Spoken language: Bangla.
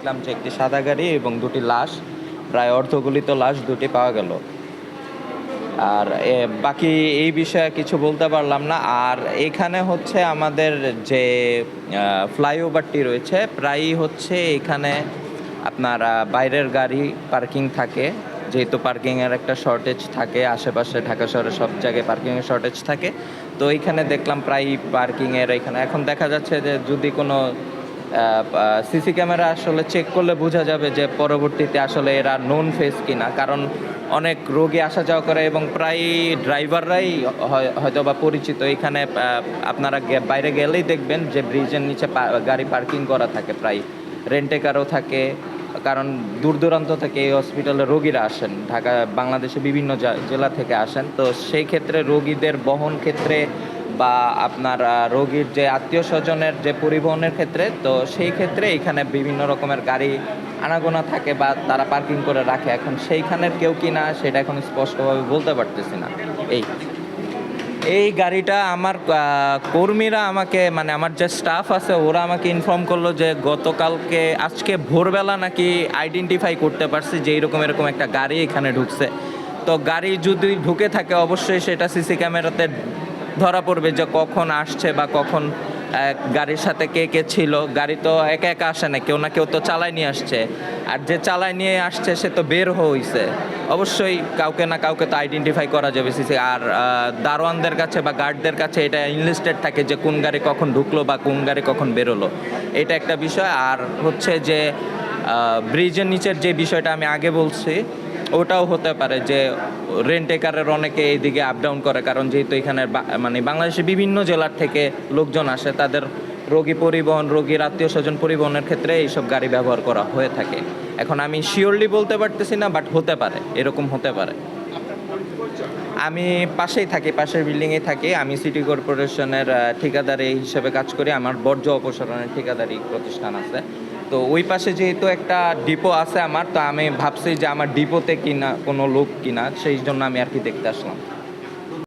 দেখলাম যে একটি সাদা গাড়ি এবং দুটি লাশ, প্রায় অর্ধগলিত লাশ দুটি পাওয়া গেল। আর বাকি এই বিষয়ে কিছু বলতে পারলাম না। আর এখানে হচ্ছে আমাদের যে ফ্লাইওভারটি রয়েছে, প্রায়ই হচ্ছে এখানে আপনার বাইরের গাড়ি পার্কিং থাকে, যেহেতু পার্কিংয়ের একটা শর্টেজ থাকে আশেপাশে, ঢাকা শহরে সব জায়গায় পার্কিংয়ের শর্টেজ থাকে। তো এইখানে দেখলাম প্রায়ই পার্কিংয়ের এখানে এখন দেখা যাচ্ছে যে যদি কোনো সিসি ক্যামেরা আসলে চেক করলে বোঝা যাবে যে পরবর্তীতে আসলে এরা নোন ফেস কিনা, কারণ অনেক রোগী আসা যাওয়া করে এবং প্রায় ড্রাইভাররাই হয়তো বা পরিচিত। এখানে আপনারা বাইরে গেলেই দেখবেন যে ব্রিজের নিচে গাড়ি পার্কিং করা থাকে, প্রায় রেন্টেকারও থাকে, কারণ দূর দূরান্ত থেকে এই হসপিটালে রোগীরা আসেন, ঢাকা বাংলাদেশে বিভিন্ন জেলা থেকে আসেন। তো সেই ক্ষেত্রে রোগীদের বহন ক্ষেত্রে বা আপনার রোগীর যে আত্মীয় স্বজনের যে পরিবহনের ক্ষেত্রে, তো সেই ক্ষেত্রে এখানে বিভিন্ন রকমের গাড়ি আনাগোনা থাকে বা তারা পার্কিং করে রাখে। এখন সেইখানের কেউ কি না সেটা এখন স্পষ্টভাবে বলতে পারতেছি না। এই এই গাড়িটা আমার কর্মীরা আমাকে, মানে আমার যে স্টাফ আছে ওরা আমাকে ইনফর্ম করলো যে গতকালকে আজকে ভোরবেলা নাকি আইডেন্টিফাই করতে পারছি যে এরকম একটা গাড়ি এখানে ঢুকছে। তো গাড়ি যদি ঢুকে থাকে অবশ্যই সেটা সিসি ক্যামেরাতে ধরা পড়বে যে কখন আসছে বা কখন গাড়ির সাথে কে কে ছিল। গাড়ি তো একা একা আসে না কেউ তো চালায় নিয়ে আসছে, আর যে চালায় নিয়ে আসছে সে তো বের হয়েছে, অবশ্যই কাউকে না কাউকে তো আইডেন্টিফাই করা যাবে সিসি। আর দারোয়ানদের কাছে বা গার্ডদের কাছে এটা ইনলিস্টেড থাকে যে কোন গাড়ি কখন ঢুকলো বা কোন গাড়ি কখন বেরোলো, এটা একটা বিষয়। আর হচ্ছে যে ব্রিজের নিচের যে বিষয়টা আমি আগে বলছি, ওটাও হতে পারে যে রেন্টেকারের অনেকে এইদিকে আপ ডাউন করে, কারণ যেহেতু এখানে মানে বাংলাদেশের বিভিন্ন জেলার থেকে লোকজন আসে, তাদের রোগী পরিবহন, রোগীর আত্মীয় স্বজন পরিবহনের ক্ষেত্রে এইসব গাড়ি ব্যবহার করা হয়ে থাকে। এখন আমি শিওরলি বলতে পারতেছি না, বাট হতে পারে, এরকম হতে পারে। আমি পাশেই থাকি, পাশের বিল্ডিংয়ে থাকি। আমি সিটি কর্পোরেশনের ঠিকাদারি হিসেবে কাজ করি। আমার বর্জ্য অপসারণের ঠিকাদারি প্রতিষ্ঠান আছে। তো ওই পাশে যেহেতু একটা ডিপো আছে আমার, তো আমি ভাবছি যে আমার ডিপোতে কিনা কোনো লোক কিনা, সেই জন্য আমি আর কি দেখতে আসলাম।